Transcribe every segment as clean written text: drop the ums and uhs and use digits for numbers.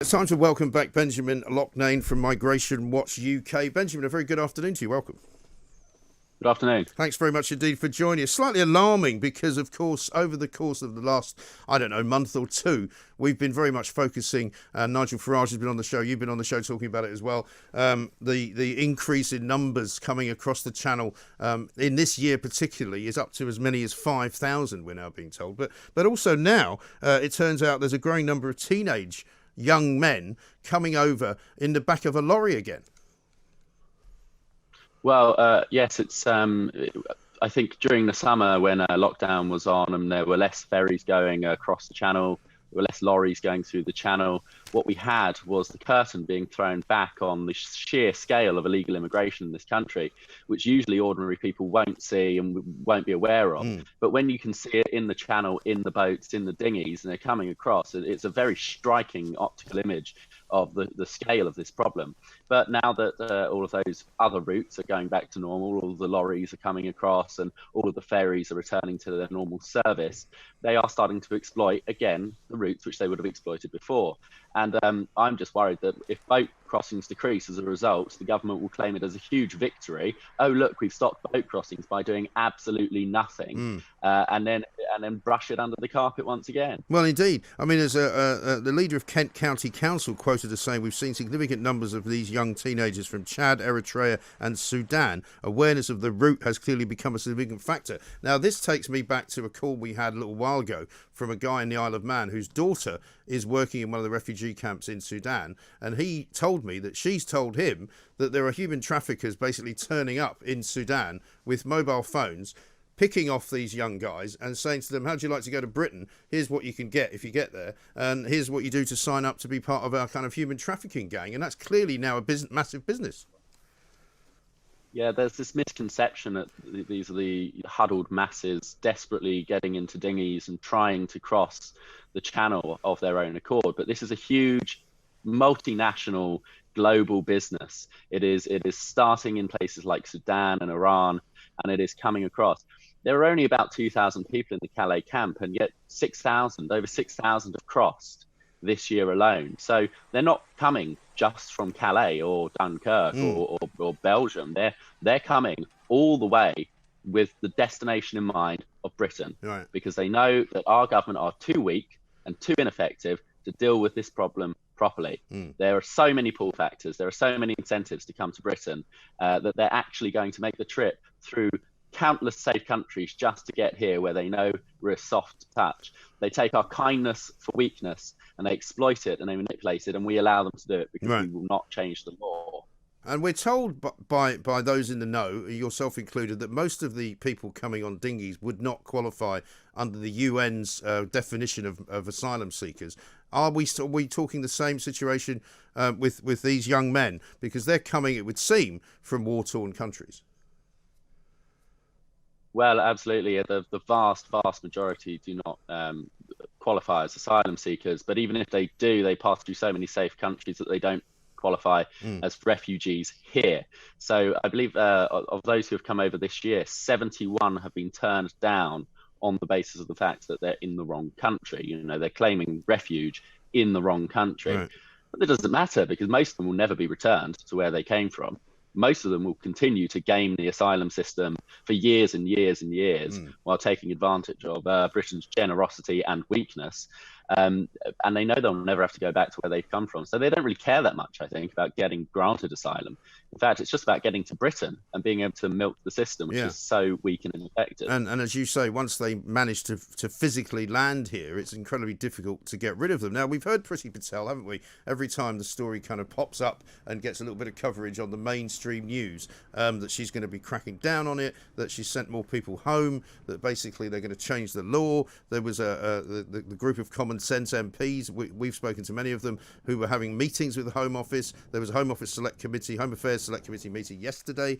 It's time to welcome back Benjamin Loughnane from Migration Watch UK. Benjamin, a very good afternoon to you. Welcome. Good afternoon. Thanks very much indeed for joining us. Slightly alarming because, of course, over the course of the last, month or two, we've been very much focusing, Nigel Farage has been on the show, you've been on the show talking about it as well, the increase in numbers coming across the channel in this year particularly is up to as many as 5,000, we're now being told. But also now, it turns out there's a growing number of teenage young men coming over in the back of a lorry again. Well, yes, it's. I think during the summer when lockdown was on and there were less ferries going across the channel, there were less lorries going through the channel. What we had was the curtain being thrown back on the sheer scale of illegal immigration in this country, which usually ordinary people won't see and won't be aware of. But when you can see it in the channel, in the boats, in the dinghies, and they're coming across, it's a very striking optical image of the scale of this problem. But now that all of those other routes are going back to normal, all of the lorries are coming across and all of the ferries are returning to their normal service, they are starting to exploit, again, the routes which they would have exploited before. And I'm just worried that if boat crossings decrease as a result, the government will claim it as a huge victory. Oh, look, we've stopped boat crossings by doing absolutely nothing, and then brush it under the carpet once again. Well, indeed. I mean, as the leader of Kent County Council quoted as saying, we've seen significant numbers of these young teenagers from Chad, Eritrea and Sudan. Awareness of the route has clearly become a significant factor. Now, this takes me back to a call we had a little while ago from a guy in the Isle of Man whose daughter is working in one of the refugee camps in Sudan, and he told me that she's told him that there are human traffickers basically turning up in Sudan with mobile phones, picking off these young guys and saying to them, how'd you like to go to Britain? Here's what you can get if you get there, and here's what you do to sign up to be part of our kind of human trafficking gang. And that's clearly now a massive business. Yeah, there's this misconception that these are the huddled masses desperately getting into dinghies and trying to cross the channel of their own accord. But this is a huge multinational global business. It is starting in places like Sudan and Iran, and it is coming across. There are only about 2,000 people in the Calais camp, and yet over 6,000 have crossed this year alone. So they're not coming just from Calais or Dunkirk or Belgium. They're coming all the way with the destination in mind of Britain, right, because they know that our government are too weak and too ineffective to deal with this problem properly. There are so many pull factors, there are so many incentives to come to Britain that they're actually going to make the trip through countless safe countries just to get here, where they know we're a soft touch. They take our kindness for weakness and they exploit it and they manipulate it, and we allow them to do it because we will not change the law. And we're told by those in the know, yourself included, that most of the people coming on dinghies would not qualify under the UN's definition of asylum seekers. Are we talking the same situation with these young men? Because they're coming, it would seem, from war-torn countries. Well, absolutely. The vast majority do not qualify as asylum seekers. But even if they do, they pass through so many safe countries that they don't qualify as refugees here. So I believe of those who have come over this year, 71 have been turned down on the basis of the fact that they're in the wrong country. You know, they're claiming refuge in the wrong country. Right. But it doesn't matter, because most of them will never be returned to where they came from. Most of them will continue to game the asylum system for years and years and years while taking advantage of Britain's generosity and weakness. And they know they'll never have to go back to where they've come from. So they don't really care that much, I think, about getting granted asylum. In fact, it's just about getting to Britain and being able to milk the system, which is so weak and ineffective. And as you say, once they manage to physically land here, it's incredibly difficult to get rid of them. Now, we've heard Priti Patel, haven't we? Every time the story kind of pops up and gets a little bit of coverage on the mainstream news, that she's going to be cracking down on it, that she's sent more people home, that basically they're going to change the law. There was the group of Common Sense MPs, we've spoken to many of them, who were having meetings with the Home Office. There was a Home Office Select Committee, Home Affairs Select Committee meeting yesterday,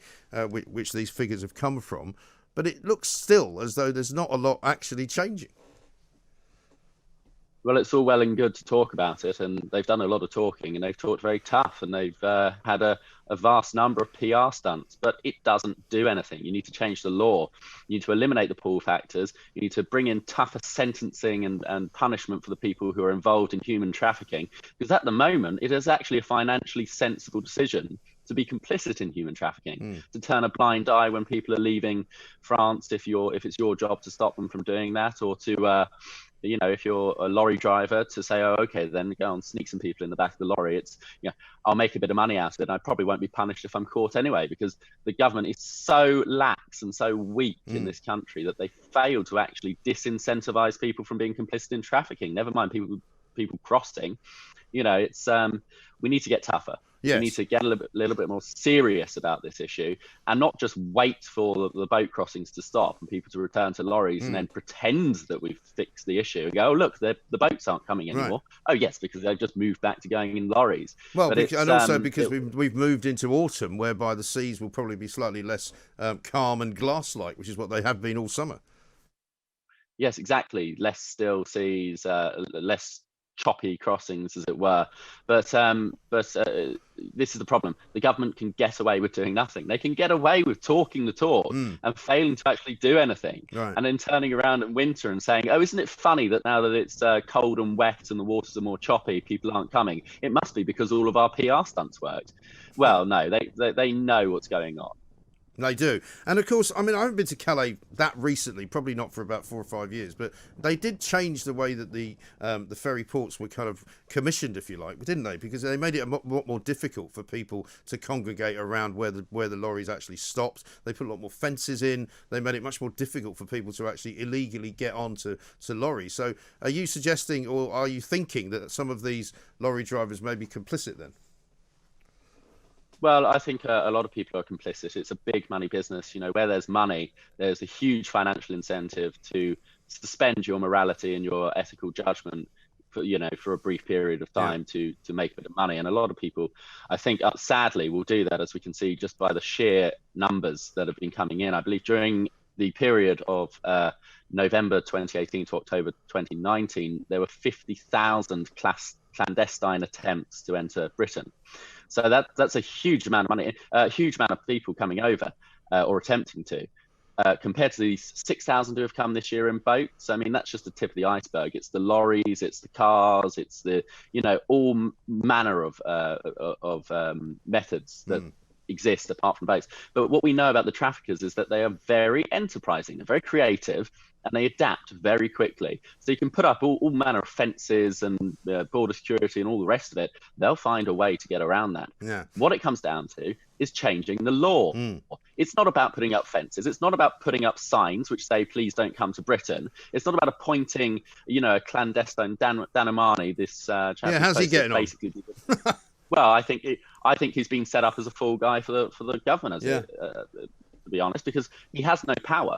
which these figures have come from. But it looks still as though there's not a lot actually changing. Well, it's all well and good to talk about it, and they've done a lot of talking, and they've talked very tough, and they've had a vast number of PR stunts, but it doesn't do anything. You need to change the law. You need to eliminate the pull factors. You need to bring in tougher sentencing and punishment for the people who are involved in human trafficking, because at the moment, it is actually a financially sensible decision to be complicit in human trafficking, to turn a blind eye when people are leaving France, if it's your job to stop them from doing that, or to if you're a lorry driver, to say, oh, okay, then go and sneak some people in the back of the lorry. It's, I'll make a bit of money out of it. And I probably won't be punished if I'm caught anyway, because the government is so lax and so weak in this country that they fail to actually disincentivize people from being complicit in trafficking. Never mind people crossing. It's we need to get tougher. Yes. We need to get a little bit more serious about this issue, and not just wait for the boat crossings to stop and people to return to lorries and then pretend that we've fixed the issue and go, oh, look, the boats aren't coming anymore. Right. Oh, yes, because they've just moved back to going in lorries. Well, and also because we've moved into autumn, whereby the seas will probably be slightly less calm and glass-like, which is what they have been all summer. Yes, exactly. Less still seas, less choppy crossings, as it were. But this is the problem. The government can get away with doing nothing. They can get away with talking the talk and failing to actually do anything. Right. And then turning around in winter and saying, oh, isn't it funny that now that it's cold and wet and the waters are more choppy, people aren't coming? It must be because all of our PR stunts worked. Well, no, they know what's going on. They do. And of course, I mean, I haven't been to Calais that recently, probably not for about 4 or 5 years, but they did change the way that the ferry ports were kind of commissioned, if you like, didn't they? Because they made it a lot more difficult for people to congregate around where the lorries actually stopped. They put a lot more fences in. They made it much more difficult for people to actually illegally get onto lorries. So are you suggesting, or are you thinking that some of these lorry drivers may be complicit then? Well, I think a lot of people are complicit. It's a big money business. Where there's money, there's a huge financial incentive to suspend your morality and your ethical judgment for a brief period of time to make a bit of money. And a lot of people, I think, sadly, will do that, as we can see just by the sheer numbers that have been coming in. I believe during the period of November 2018 to October 2019, there were 50,000 clandestine attempts to enter Britain. So that's a huge amount of money, a huge amount of people coming over or attempting to, compared to these 6,000 who have come this year in boats. I mean, that's just the tip of the iceberg. It's the lorries, it's the cars, it's the all manner of methods that exist apart from boats. But what we know about the traffickers is that they are very enterprising, they're very creative, and they adapt very quickly. So you can put up all manner of fences and border security and all the rest of it. They'll find a way to get around that. Yeah. What it comes down to is changing the law. It's not about putting up fences. It's not about putting up signs which say, please don't come to Britain. It's not about appointing, a clandestine Dan Amani, this chap. Yeah, how's he getting on? Well, I think he's been set up as a fall guy for the government, to be honest, because he has no power.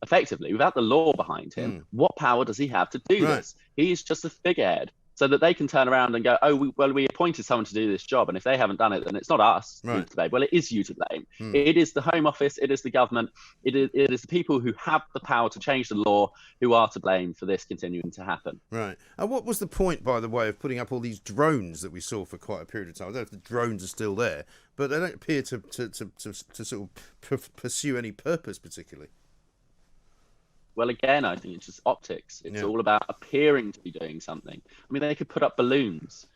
Effectively, without the law behind him, what power does he have to do this? He's just a figurehead, so that they can turn around and go, oh, we appointed someone to do this job, and if they haven't done it, then it's not us to blame. Well, it is you to blame. It is the Home Office, it is the government, it is the people who have the power to change the law who are to blame for this continuing to happen. Right. And what was the point, by the way, of putting up all these drones that we saw for quite a period of time? I don't know if the drones are still there, but they don't appear to sort of pursue any purpose particularly. Well, again, I think it's just optics. It's all about appearing to be doing something. I mean, they could put up balloons,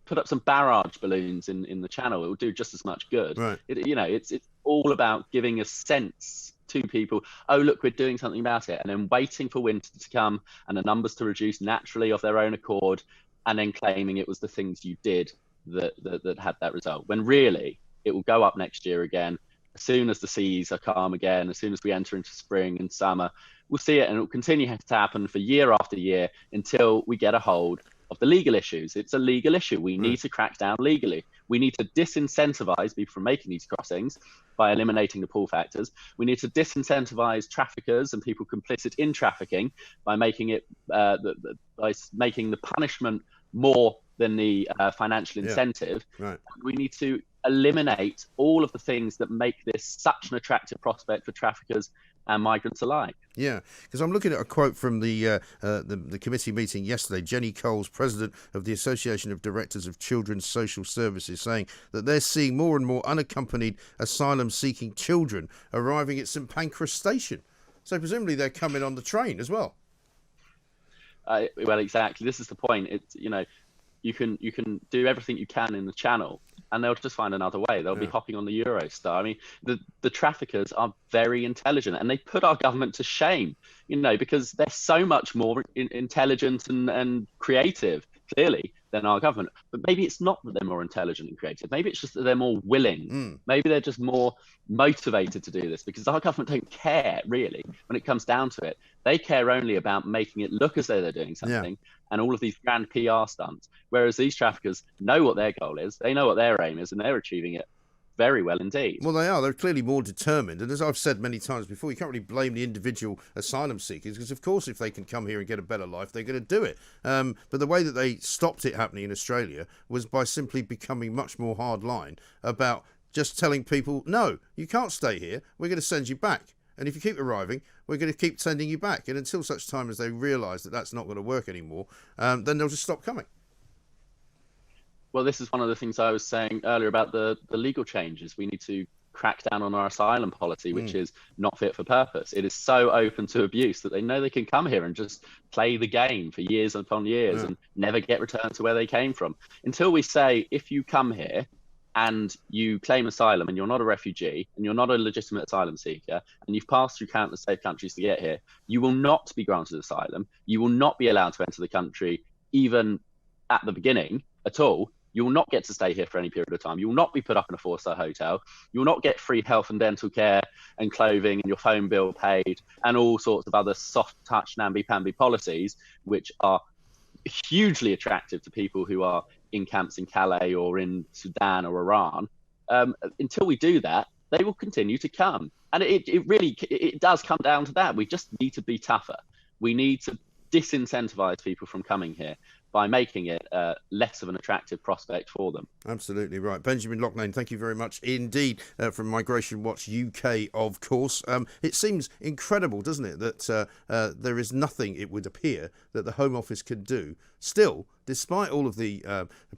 put up some barrage balloons in the channel. It will do just as much good. Right. It's all about giving a sense to people, oh, look, we're doing something about it, and then waiting for winter to come and the numbers to reduce naturally of their own accord, and then claiming it was the things you did that had that result, when really it will go up next year again. As soon as the seas are calm again, as soon as we enter into spring and summer, we'll see it, and it will continue to happen for year after year until we get a hold of the legal issues. It's a legal issue. We need to crack down legally. We need to disincentivize people from making these crossings by eliminating the pull factors. We need to disincentivize traffickers and people complicit in trafficking by making it by making the punishment more than the financial incentive. Right. We need to eliminate all of the things that make this such an attractive prospect for traffickers and migrants alike. Yeah, because I'm looking at a quote from the committee meeting yesterday. Jenny Coles, president of the Association of Directors of Children's Social Services, saying that they're seeing more and more unaccompanied asylum-seeking children arriving at St Pancras Station. So presumably they're coming on the train as well. Well, exactly. This is the point. It's, you can do everything you can in the channel, and they'll just find another way. They'll be hopping on the Eurostar. I mean, the traffickers are very intelligent, and they put our government to shame, because they're so much more intelligent and creative, clearly, than our government. But maybe it's not that they're more intelligent and creative. Maybe it's just that they're more willing. Maybe they're just more motivated to do this, because our government don't care, really, when it comes down to it. They care only about making it look as though they're doing something, and all of these grand PR stunts. Whereas these traffickers know what their goal is, they know what their aim is, and they're achieving it very well indeed. Well, they are. They're clearly more determined. And as I've said many times before, you can't really blame the individual asylum seekers, because, of course, if they can come here and get a better life, they're going to do it. But the way that they stopped it happening in Australia was by simply becoming much more hardline about just telling people, no, you can't stay here. We're going to send you back. And if you keep arriving, we're going to keep sending you back. And until such time as they realise that that's not going to work anymore, then they'll just stop coming. Well, this is one of the things I was saying earlier about the legal changes. We need to crack down on our asylum policy, which is not fit for purpose. It is so open to abuse that they know they can come here and just play the game for years upon years and never get returned to where they came from. Until we say, if you come here and you claim asylum and you're not a refugee and you're not a legitimate asylum seeker and you've passed through countless safe countries to get here, you will not be granted asylum. You will not be allowed to enter the country even at the beginning at all. You will not get to stay here for any period of time. You will not be put up in a 4-star hotel. You will not get free health and dental care and clothing and your phone bill paid and all sorts of other soft touch namby-pamby policies, which are hugely attractive to people who are in camps in Calais or in Sudan or Iran. Until we do that, they will continue to come. And it really does come down to that. We just need to be tougher. We need to disincentivize people from coming here by making it less of an attractive prospect for them. Absolutely right. Benjamin Loughnane, thank you very much indeed from Migration Watch UK, of course. It seems incredible, doesn't it, that there is nothing, it would appear, that the Home Office can do still, despite all of the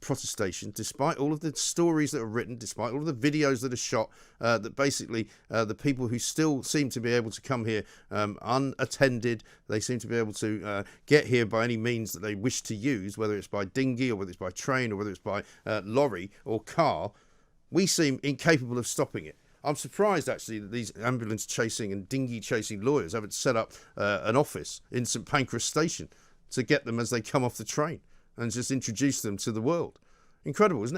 protestation, despite all of the stories that are written, despite all of the videos that are shot, that basically the people who still seem to be able to come here unattended, they seem to be able to get here by any means that they wish to use, whether it's by dinghy or whether it's by train or whether it's by lorry or car. We seem incapable of stopping it. I'm surprised, actually, that these ambulance chasing and dinghy chasing lawyers haven't set up an office in St Pancras Station to get them as they come off the train and just introduce them to the world. Incredible, isn't it?